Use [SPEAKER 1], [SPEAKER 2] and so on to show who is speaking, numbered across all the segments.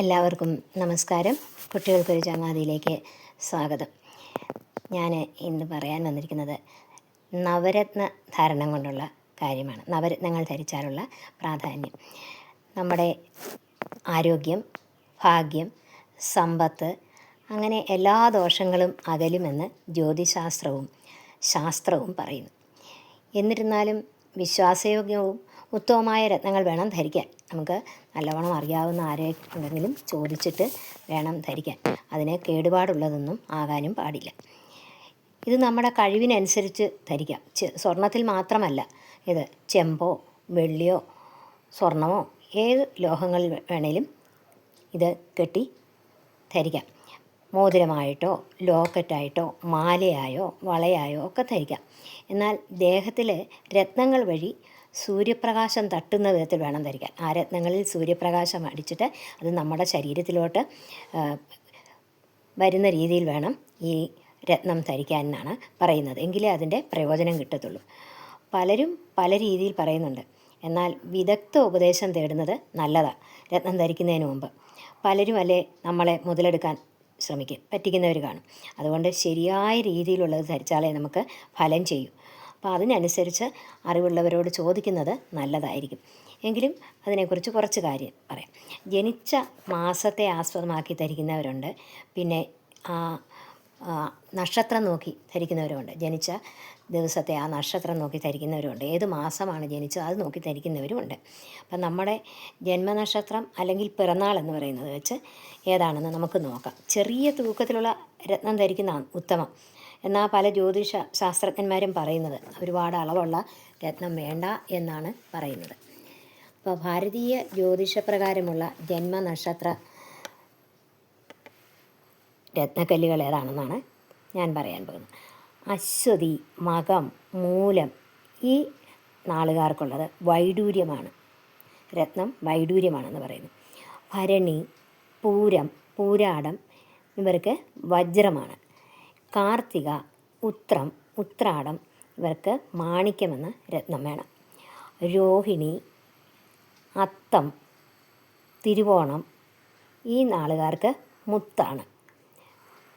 [SPEAKER 1] എല്ലാവർക്കും നമസ്കാരം. കുട്ടികൾക്കൊരു ചങ്ങാതിയിലേക്ക് സ്വാഗതം. ഞാൻ ഇന്ന് പറയാൻ വന്നിരിക്കുന്നത് നവരത്ന ധാരണം കൊണ്ടുള്ള കാര്യമാണ്. നവരത്നങ്ങൾ ധരിച്ചാലുള്ള പ്രാധാന്യം. നമ്മുടെ ആരോഗ്യം, ഭാഗ്യം, സമ്പത്ത്, അങ്ങനെ എല്ലാ ദോഷങ്ങളും അകലുമെന്ന് ജ്യോതിശാസ്ത്രവും ശാസ്ത്രവും പറയുന്നു. എന്നിരുന്നാലും വിശ്വാസയോഗ്യവും ഉത്തമമായ രത്നങ്ങൾ വേണം ധരിക്കാൻ. നമുക്ക് നല്ലവണ്ണം അറിയാവുന്ന ആരെങ്കിലും ചോദിച്ചിട്ട് വേണം ധരിക്കാൻ. അതിന് കേടുപാടുള്ളതൊന്നും ആകാനും പാടില്ല. ഇത് നമ്മുടെ കഴിവിനനുസരിച്ച് ധരിക്കാം. സ്വർണത്തിൽ മാത്രമല്ല, ഇത് ചെമ്പോ വെള്ളിയോ സ്വർണമോ ഏത് ലോഹങ്ങളിൽ വേണേലും ഇത് കെട്ടി ധരിക്കാം. മോതിരമായിട്ടോ ലോക്കറ്റായിട്ടോ മാലയായോ വളയായോ ഒക്കെ ധരിക്കാം. എന്നാൽ ദേഹത്തിൽ രത്നങ്ങൾ വഴി സൂര്യപ്രകാശം തട്ടുന്ന വിധത്തിൽ വേണം ധരിക്കാൻ. ആ രത്നങ്ങളിൽ സൂര്യപ്രകാശം അടിച്ചിട്ട് അത് നമ്മുടെ ശരീരത്തിലോട്ട് വരുന്ന രീതിയിൽ വേണം ഈ രത്നം ധരിക്കാൻ എന്നാണ് പറയുന്നത്. എങ്കിലേ അതിൻ്റെ പ്രയോജനം കിട്ടത്തുള്ളൂ. പലരും പല രീതിയിൽ പറയുന്നുണ്ട്. എന്നാൽ വിദഗ്ധ ഉപദേശം തേടുന്നത് നല്ലതാണ്. രത്നം ധരിക്കുന്നതിന് മുമ്പ് പലരും നമ്മളെ മുതലെടുക്കാൻ ശ്രമിക്കും, പറ്റിക്കുന്നവർ കാണും. അതുകൊണ്ട് ശരിയായ രീതിയിലുള്ളത് ധരിച്ചാലേ നമുക്ക് ഫലം ചെയ്യൂ. അപ്പോൾ അതിനനുസരിച്ച് അറിവുള്ളവരോട് ചോദിക്കുന്നത് നല്ലതായിരിക്കും. എങ്കിലും അതിനെക്കുറിച്ച് കുറച്ച് കാര്യം പറയാം. ജനിച്ച മാസത്തെ ആസ്പദമാക്കി ധരിക്കുന്നവരുണ്ട്. പിന്നെ നക്ഷത്രം നോക്കി ധരിക്കുന്നവരുമുണ്ട്. ജനിച്ച ദിവസത്തെ ആ നക്ഷത്രം നോക്കി ധരിക്കുന്നവരുമുണ്ട്. ഏത് മാസമാണ് ജനിച്ചത് അത് നോക്കി ധരിക്കുന്നവരുമുണ്ട്. അപ്പം നമ്മുടെ ജന്മനക്ഷത്രം അല്ലെങ്കിൽ പിറന്നാൾ എന്ന് പറയുന്നത് വെച്ച് ഏതാണെന്ന് നമുക്ക് നോക്കാം. ചെറിയ തൂക്കത്തിലുള്ള രത്നം ധരിക്കുന്നതാണ് ഉത്തമം. എന്നാൽ പല ജ്യോതിഷ ശാസ്ത്രജ്ഞന്മാരും പറയുന്നത് ഒരുപാട് അളവുള്ള രത്നം വേണ്ട എന്നാണ് പറയുന്നത്. അപ്പോൾ ഭാരതീയ ജ്യോതിഷപ്രകാരമുള്ള ജന്മനക്ഷത്ര രത്നക്കല്ലുകൾ ഏതാണെന്നാണ് ഞാൻ പറയാൻ പോകുന്നത്. അശ്വതി, മകം, മൂലം ഈ നാളുകാർക്കുള്ളത് വൈഡൂര്യമാണ്. രത്നം വൈഡൂര്യമാണെന്ന് പറയുന്നു. ഭരണി, പൂരം, പൂരാടം ഇവർക്ക് വജ്രമാണ്. കാർത്തിക, ഉത്രം, ഉത്രാടം ഇവർക്ക് മാണിക്യമെന്ന രത്നം വേണം. രോഹിണി, അത്തം, തിരുവോണം ഈ നാളുകാർക്ക് മുത്താണ്.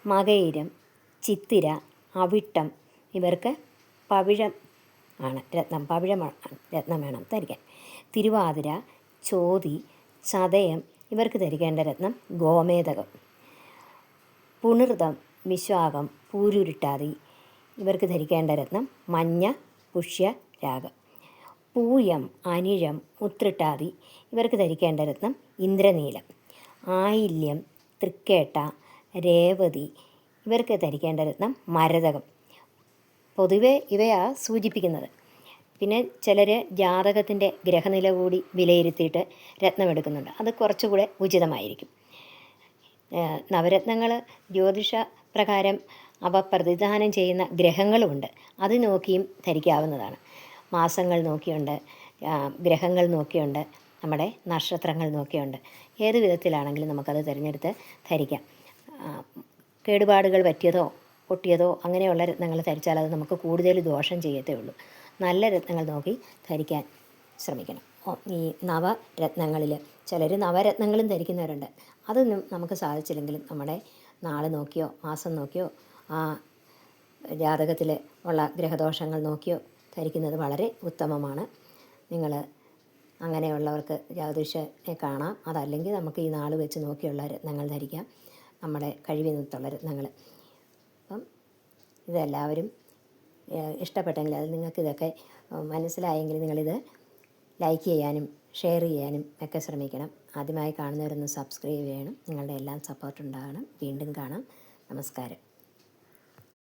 [SPEAKER 1] മകയിരം, ചിത്തിര, അവിട്ടം ഇവർക്ക് പവിഴം ആണ് രത്നം. പവിഴമാണ് രത്നം വേണം ധരിക്കാൻ. തിരുവാതിര, ചോതി, ചതയം ഇവർക്ക് ധരിക്കേണ്ട രത്നം ഗോമേതകം. പുണർതം, വിശ്വാകം, പൂരുരുട്ടാതി ഇവർക്ക് ധരിക്കേണ്ട രത്നം മഞ്ഞ, പുഷ്യ, രാഗം. പൂയം, അനിഴം, ഉത്രട്ടാതി ഇവർക്ക് ധരിക്കേണ്ട രത്നം ഇന്ദ്രനീലം. ആയില്യം, തൃക്കേട്ട, രേവതി ഇവർക്ക് ധരിക്കേണ്ട രത്നം മരതകം. പൊതുവെ ഇവയാണ് സൂചിപ്പിക്കുന്നത്. പിന്നെ ചിലർ ജാതകത്തിൻ്റെ ഗ്രഹനില കൂടി വിലയിരുത്തിയിട്ട് രത്നമെടുക്കുന്നുണ്ട്. അത് കുറച്ചുകൂടെ ഉചിതമായിരിക്കും. നവരത്നങ്ങൾ ജ്യോതിഷ പ്രകാരം അവ പ്രതിദാനം ചെയ്യുന്ന ഗ്രഹങ്ങളുമുണ്ട്. അത് നോക്കിയും ധരിക്കാവുന്നതാണ്. മാസങ്ങൾ നോക്കിയുണ്ട്, ഗ്രഹങ്ങൾ നോക്കിയുണ്ട്, നമ്മുടെ നക്ഷത്രങ്ങൾ നോക്കിയുണ്ട്. ഏത് വിധത്തിലാണെങ്കിലും നമുക്കത് തിരഞ്ഞെടുത്ത് ധരിക്കാം. കേടുപാടുകൾ പറ്റിയതോ പൊട്ടിയതോ അങ്ങനെയുള്ള രത്നങ്ങൾ ധരിച്ചാൽ അത് നമുക്ക് കൂടുതൽ ദോഷം ചെയ്യത്തേ ഉള്ളൂ. നല്ല രത്നങ്ങൾ നോക്കി ധരിക്കാൻ ശ്രമിക്കണം. ഈ നവരത്നങ്ങളിൽ ചിലർ നവരത്നങ്ങളും ധരിക്കുന്നവരുണ്ട്. അതൊന്നും നമുക്ക് സാധിച്ചില്ലെങ്കിലും നമ്മുടെ നാള് നോക്കിയോ മാസം നോക്കിയോ ആ ജാതകത്തിൽ ഉള്ള ഗ്രഹദോഷങ്ങൾ നോക്കിയോ ധരിക്കുന്നത് വളരെ ഉത്തമമാണ്. നിങ്ങൾ അങ്ങനെയുള്ളവർക്ക് ജ്യോതിഷനെ കാണാം. അതല്ലെങ്കിൽ നമുക്ക് ഈ നാൾ വെച്ച് നോക്കിയുള്ള രത്നങ്ങൾ ധരിക്കാം, നമ്മുടെ കഴിവിനൊത്തുള്ള രത്നങ്ങൾ. അപ്പം ഇതെല്ലാവരും ഇഷ്ടപ്പെട്ടെങ്കിൽ അത് നിങ്ങൾക്കിതൊക്കെ മനസ്സിലായെങ്കിൽ നിങ്ങളിത് ലൈക്ക് ചെയ്യാനും ഷെയർ ചെയ്യാനും ഒക്കെ ശ്രമിക്കണം. ആദ്യമായി കാണുന്നവരൊന്ന് സബ്സ്ക്രൈബ് ചെയ്യണം. നിങ്ങളുടെ എല്ലാം സപ്പോർട്ട് ഉണ്ടാകണം. വീണ്ടും കാണാം. നമസ്കാരം.